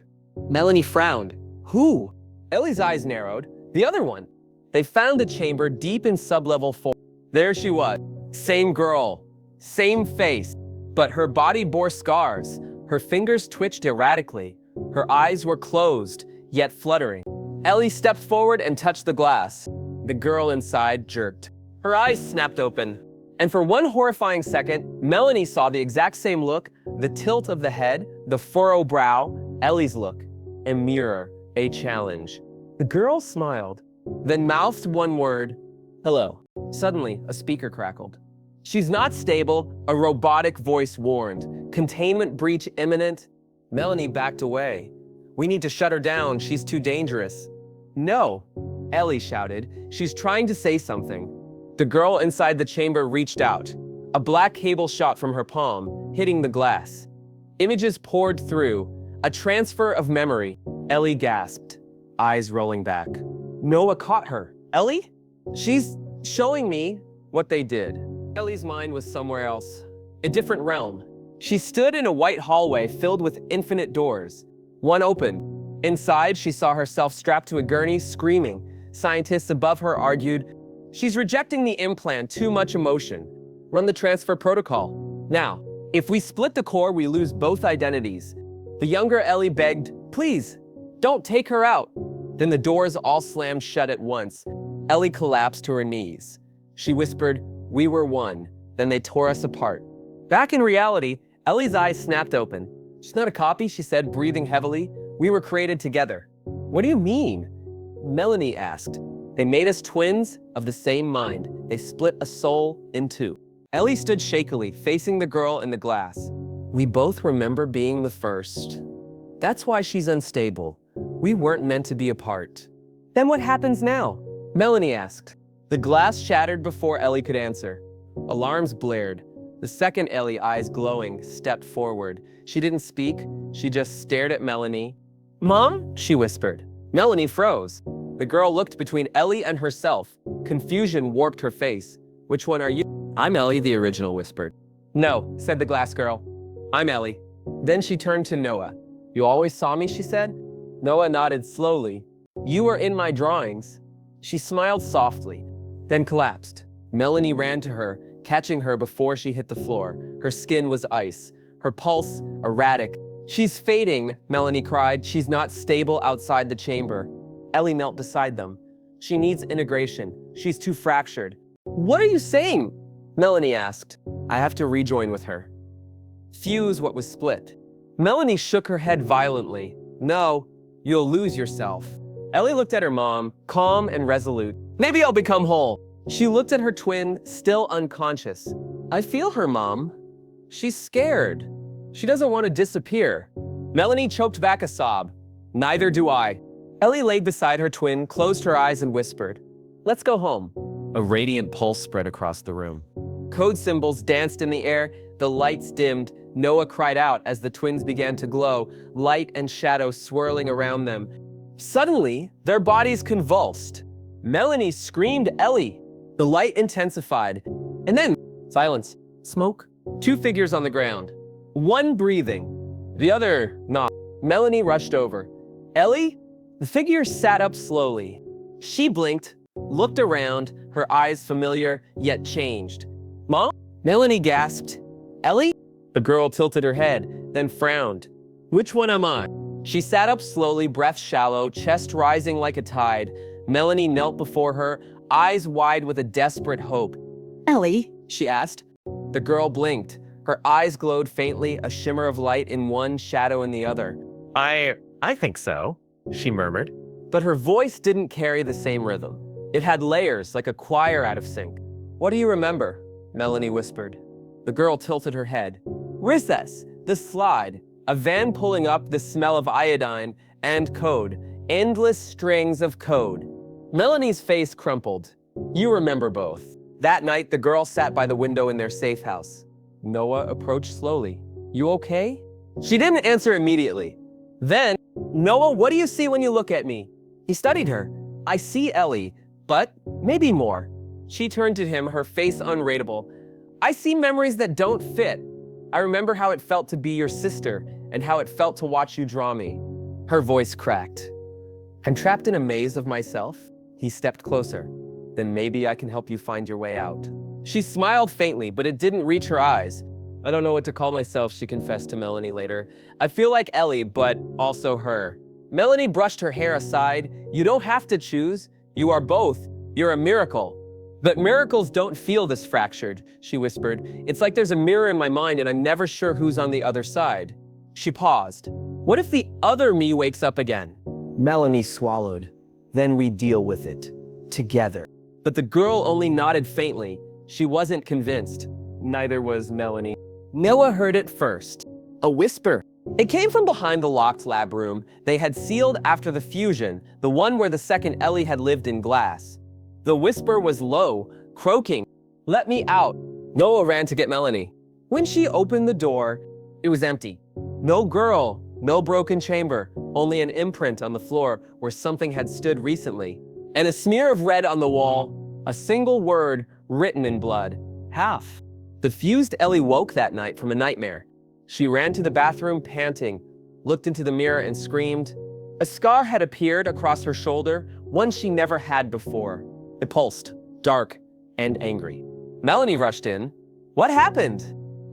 Melanie frowned. Who? Ellie's eyes narrowed. The other one. They found a chamber deep in sublevel 4. There she was. Same girl. Same face. But her body bore scars. Her fingers twitched erratically. Her eyes were closed, yet fluttering. Ellie stepped forward and touched the glass. The girl inside jerked. Her eyes snapped open. And for one horrifying second, Melanie saw the exact same look, the tilt of the head, the furrowed brow, Ellie's look. A mirror, a challenge. The girl smiled, then mouthed one word, hello. Suddenly, a speaker crackled. She's not stable, a robotic voice warned. Containment breach imminent. Melanie backed away. We need to shut her down. She's too dangerous. No, Ellie shouted. She's trying to say something. The girl inside the chamber reached out. A black cable shot from her palm, hitting the glass. Images poured through. A transfer of memory. Ellie gasped, eyes rolling back. Noah caught her. Ellie? She's showing me what they did. Ellie's mind was somewhere else. A different realm. She stood in a white hallway filled with infinite doors. One opened. Inside, she saw herself strapped to a gurney, screaming. Scientists above her argued, "She's rejecting the implant, too much emotion. Run the transfer protocol. Now, if we split the core, we lose both identities." The younger Ellie begged, "Please, don't take her out." Then the doors all slammed shut at once. Ellie collapsed to her knees. She whispered, "We were one." Then they tore us apart. Back in reality, Ellie's eyes snapped open. "She's not a copy," she said, breathing heavily. "We were created together." "What do you mean?" Melanie asked. "They made us twins of the same mind. They split a soul in two." Ellie stood shakily, facing the girl in the glass. "We both remember being the first. That's why she's unstable. We weren't meant to be apart." "Then what happens now?" Melanie asked. The glass shattered before Ellie could answer. Alarms blared. The second Ellie, eyes glowing, stepped forward. She didn't speak. She just stared at Melanie. "Mom?" she whispered. Melanie froze. The girl looked between Ellie and herself. Confusion warped her face. "Which one are you?" "I'm Ellie," the original whispered. "No," said the glass girl. "I'm Ellie." Then she turned to Noah. "You always saw me," she said. Noah nodded slowly. "You were in my drawings." She smiled softly, then collapsed. Melanie ran to her, catching her before she hit the floor. Her skin was ice, her pulse erratic. "She's fading," Melanie cried. "She's not stable outside the chamber." Ellie knelt beside them. "She needs integration. She's too fractured." "What are you saying?" Melanie asked. "I have to rejoin with her. Fuse what was split." Melanie shook her head violently. "No, you'll lose yourself." Ellie looked at her mom, calm and resolute. "Maybe I'll become whole." She looked at her twin, still unconscious. "I feel her, Mom. She's scared. She doesn't want to disappear." Melanie choked back a sob. "Neither do I." Ellie laid beside her twin, closed her eyes and whispered, "Let's go home." A radiant pulse spread across the room. Code symbols danced in the air, the lights dimmed. Noah cried out as the twins began to glow, light and shadow swirling around them. Suddenly, their bodies convulsed. Melanie screamed, "Ellie!" The light intensified. And then, silence, smoke, two figures on the ground. One breathing, the other not. Melanie rushed over. "Ellie?" The figure sat up slowly. She blinked, looked around, her eyes familiar, yet changed. "Mom?" Melanie gasped. "Ellie?" The girl tilted her head, then frowned. "Which one am I?" She sat up slowly, breath shallow, chest rising like a tide. Melanie knelt before her, eyes wide with a desperate hope. "Ellie?" she asked. The girl blinked. Her eyes glowed faintly, a shimmer of light in one, shadow in the other. I think so," she murmured. But her voice didn't carry the same rhythm. It had layers, like a choir out of sync. "What do you remember?" Melanie whispered. The girl tilted her head. "Recess, the slide, a van pulling up, the smell of iodine, and code. Endless strings of code." Melanie's face crumpled. "You remember both." That night, the girl sat by the window in their safe house. Noah approached slowly. "You okay?" She didn't answer immediately. Then, "Noah, what do you see when you look at me?" He studied her. "I see Ellie, but maybe more." She turned to him, her face unreadable. "I see memories that don't fit. I remember how it felt to be your sister and how it felt to watch you draw me." Her voice cracked. "I'm trapped in a maze of myself." He stepped closer. "Then maybe I can help you find your way out." She smiled faintly, but it didn't reach her eyes. "I don't know what to call myself," she confessed to Melanie later. "I feel like Ellie, but also her." Melanie brushed her hair aside. "You don't have to choose. You are both. You're a miracle." "But miracles don't feel this fractured," she whispered. "It's like there's a mirror in my mind and I'm never sure who's on the other side." She paused. "What if the other me wakes up again?" Melanie swallowed. "Then we deal with it. Together." But the girl only nodded faintly. She wasn't convinced. Neither was Melanie. Noah heard it first. A whisper. It came from behind the locked lab room they had sealed after the fusion, the one where the second Ellie had lived in glass. The whisper was low, croaking, "Let me out." Noah ran to get Melanie. When she opened the door, it was empty. No girl, no broken chamber, only an imprint on the floor where something had stood recently. And a smear of red on the wall, a single word written in blood. Half. The fused Ellie woke that night from a nightmare. She ran to the bathroom panting, looked into the mirror and screamed. A scar had appeared across her shoulder, one she never had before. It pulsed, dark and angry. Melanie rushed in. "What happened?"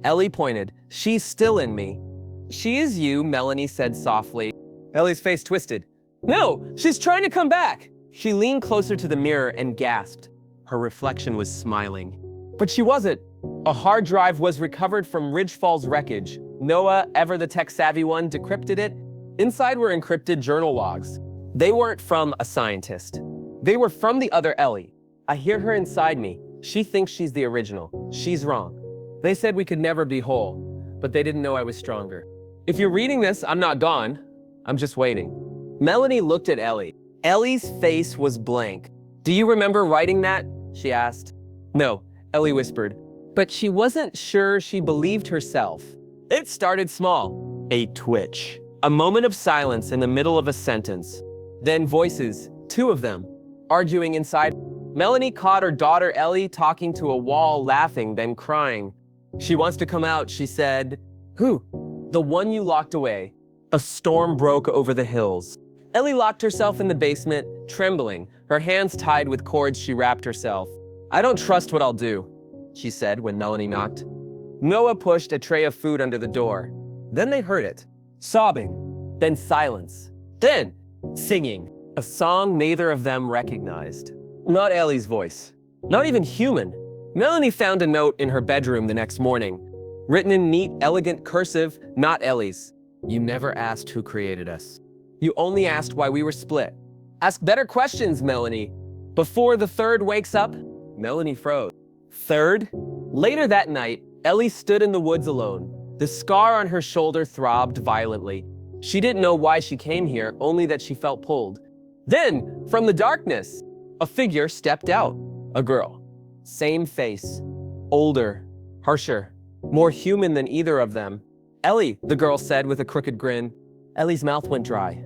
Ellie pointed. "She's still in me." "She is you," Melanie said softly. Ellie's face twisted. "No, she's trying to come back." She leaned closer to the mirror and gasped. Her reflection was smiling. But she wasn't. A hard drive was recovered from Ridgefall's wreckage. Noah, ever the tech-savvy one, decrypted it. Inside were encrypted journal logs. They weren't from a scientist. They were from the other Ellie. I hear her inside me. She thinks she's the original. She's wrong. They said we could never be whole, but they didn't know I was stronger. If you're reading this, I'm not gone. I'm just waiting. Melanie looked at Ellie. Ellie's face was blank. "Do you remember writing that?" she asked. "No," Ellie whispered. But she wasn't sure she believed herself. It started small. A twitch. A moment of silence in the middle of a sentence. Then voices, two of them, arguing inside. Melanie caught her daughter Ellie talking to a wall, laughing, then crying. "She wants to come out," she said. "Who?" "The one you locked away." A storm broke over the hills. Ellie locked herself in the basement, trembling, her hands tied with cords she wrapped herself. "I don't trust what I'll do," she said when Melanie knocked. Noah pushed a tray of food under the door. Then they heard it. Sobbing. Then silence. Then singing. A song neither of them recognized. Not Ellie's voice. Not even human. Melanie found a note in her bedroom the next morning. Written in neat, elegant cursive, not Ellie's. "You never asked who created us. You only asked why we were split. Ask better questions, Melanie. Before the third wakes up." Melanie froze. Third? Later that night, Ellie stood in the woods alone. The scar on her shoulder throbbed violently. She didn't know why she came here, only that she felt pulled. Then, from the darkness, a figure stepped out. A girl. Same face. Older. Harsher. More human than either of them. "Ellie," the girl said with a crooked grin. Ellie's mouth went dry.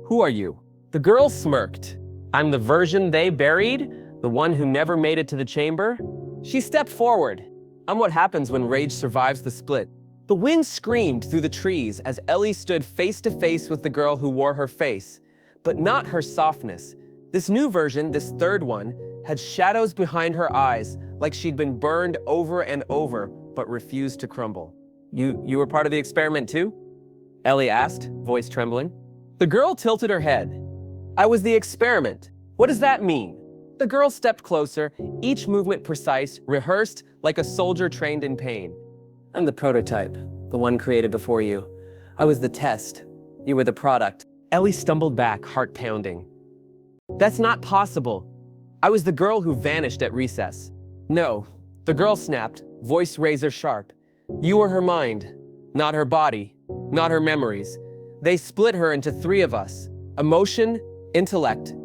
"Who are you?" The girl smirked. "I'm the version they buried, the one who never made it to the chamber." She stepped forward. "I'm what happens when rage survives the split." The wind screamed through the trees as Ellie stood face to face with the girl who wore her face, but not her softness. This new version, this third one, had shadows behind her eyes, like she'd been burned over and over, but refused to crumble. You were part of the experiment too?" Ellie asked, voice trembling. The girl tilted her head. "I was the experiment. What does that mean?" The girl stepped closer, each movement precise, rehearsed, like a soldier trained in pain. "I'm the prototype, the one created before you. I was the test. You were the product." Ellie stumbled back, heart pounding. "That's not possible. I was the girl who vanished at recess." "No," the girl snapped, voice razor sharp. "You were her mind, not her body, not her memories. They split her into three of us: emotion, intellect,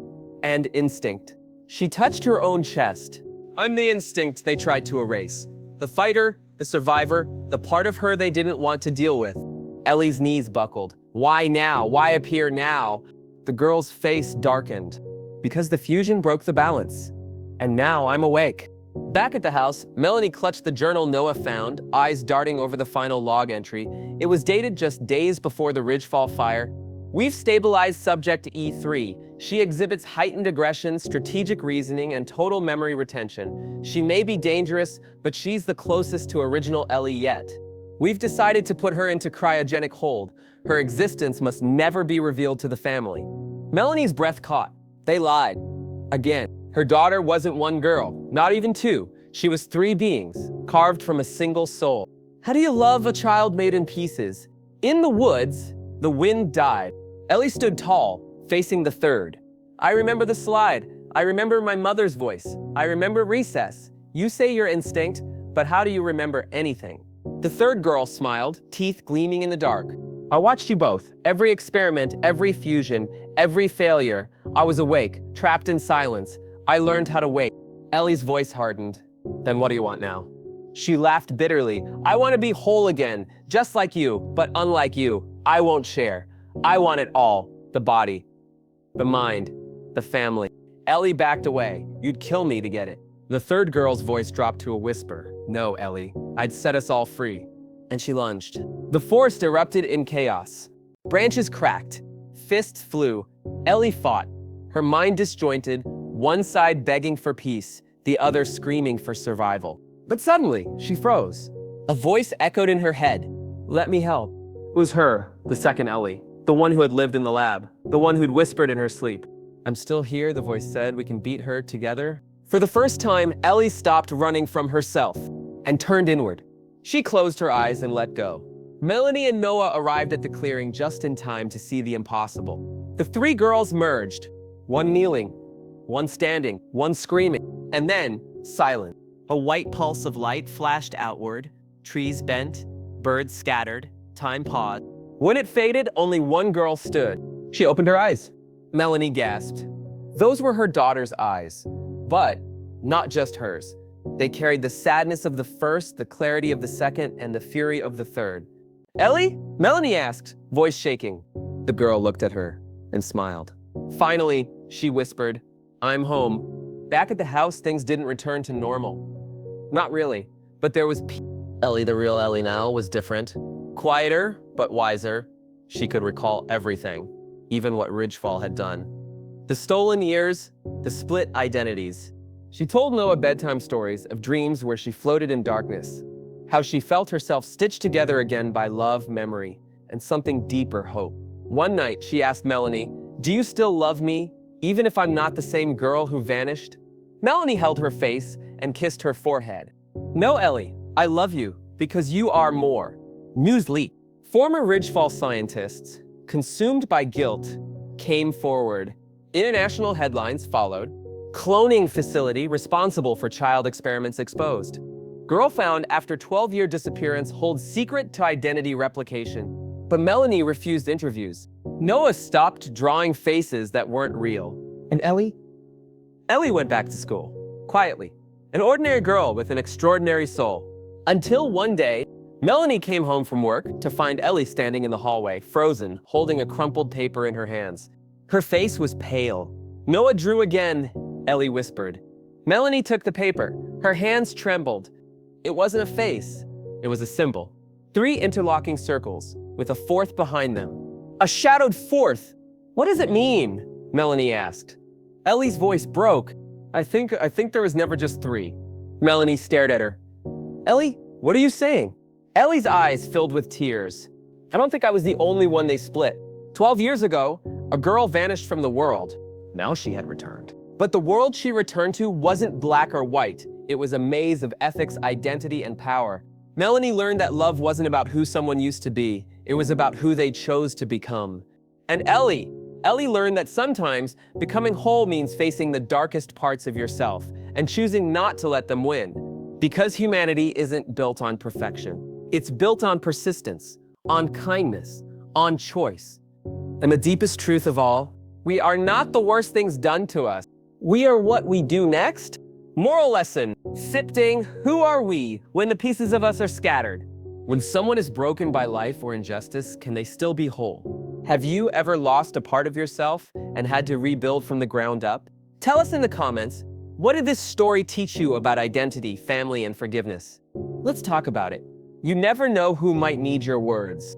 and instinct." She touched her own chest. "I'm the instinct they tried to erase. The fighter, the survivor, the part of her they didn't want to deal with." Ellie's knees buckled. "Why now? Why appear now?" The girl's face darkened. "Because the fusion broke the balance. And now I'm awake." Back at the house, Melanie clutched the journal Noah found, eyes darting over the final log entry. It was dated just days before the Ridgefall fire. "We've stabilized subject E3. She exhibits heightened aggression, strategic reasoning, and total memory retention. She may be dangerous, but she's the closest to original Ellie yet. We've decided to put her into cryogenic hold. Her existence must never be revealed to the family." Melanie's breath caught. They lied. Again. Her daughter wasn't one girl, not even two. She was three beings, carved from a single soul. How do you love a child made in pieces? In the woods, the wind died. Ellie stood tall, facing the third. "I remember the slide. I remember my mother's voice. I remember recess. You say your instinct, but how do you remember anything?" The third girl smiled, teeth gleaming in the dark. I watched you both. Every experiment, every fusion, every failure. I was awake, trapped in silence. I learned how to wait. Ellie's voice hardened. Then what do you want now? She laughed bitterly. I want to be whole again, just like you, but unlike you. I won't share. I want it all. The body, the mind, the family. Ellie backed away. You'd kill me to get it. The third girl's voice dropped to a whisper. No, Ellie. I'd set us all free. And she lunged. The forest erupted in chaos. Branches cracked. Fists flew. Ellie fought. Her mind disjointed, one side begging for peace, the other screaming for survival. But suddenly, she froze. A voice echoed in her head. Let me help. It was her, the second Ellie, the one who had lived in the lab, the one who'd whispered in her sleep. I'm still here, the voice said. We can beat her together. For the first time, Ellie stopped running from herself and turned inward. She closed her eyes and let go. Melanie and Noah arrived at the clearing just in time to see the impossible. The three girls merged, one kneeling, one standing, one screaming, and then silent. A white pulse of light flashed outward, trees bent, birds scattered, time paused. When it faded, only one girl stood. She opened her eyes. Melanie gasped. Those were her daughter's eyes, but not just hers. They carried the sadness of the first, the clarity of the second, and the fury of the third. Ellie? Melanie asked, voice shaking. The girl looked at her and smiled. Finally, she whispered, I'm home. Back at the house, things didn't return to normal. Not really, but there was peace. Ellie, the real Ellie now, was different. Quieter, but wiser. She could recall everything, even what Ridgefall had done. The stolen years, the split identities. She told Noah bedtime stories of dreams where she floated in darkness, how she felt herself stitched together again by love, memory, and something deeper, hope. One night, she asked Melanie, do you still love me, even if I'm not the same girl who vanished? Melanie held her face and kissed her forehead. No, Ellie, I love you because you are more. Newsleak. Former Ridgefall scientists, consumed by guilt, came forward. International headlines followed. Cloning facility responsible for child experiments exposed. Girl found after 12-year disappearance holds secret to identity replication. But Melanie refused interviews. Noah stopped drawing faces that weren't real. And Ellie? Ellie went back to school, quietly. An ordinary girl with an extraordinary soul. Until one day, Melanie came home from work to find Ellie standing in the hallway, frozen, holding a crumpled paper in her hands. Her face was pale. Noah drew again, Ellie whispered. Melanie took the paper. Her hands trembled. It wasn't a face. It was a symbol. 3 interlocking circles, with a fourth behind them. A shadowed fourth! What does it mean? Melanie asked. Ellie's voice broke. I think there was never just 3. Melanie stared at her. Ellie, what are you saying? Ellie's eyes filled with tears. I don't think I was the only one they split. 12 years ago, a girl vanished from the world. Now she had returned. But the world she returned to wasn't black or white. It was a maze of ethics, identity, and power. Melanie learned that love wasn't about who someone used to be. It was about who they chose to become. And Ellie learned that sometimes becoming whole means facing the darkest parts of yourself and choosing not to let them win. Because humanity isn't built on perfection. It's built on persistence, on kindness, on choice. And the deepest truth of all, we are not the worst things done to us. We are what we do next. Moral lesson, sifting, who are we when the pieces of us are scattered? When someone is broken by life or injustice, can they still be whole? Have you ever lost a part of yourself and had to rebuild from the ground up? Tell us in the comments, what did this story teach you about identity, family, and forgiveness? Let's talk about it. You never know who might need your words.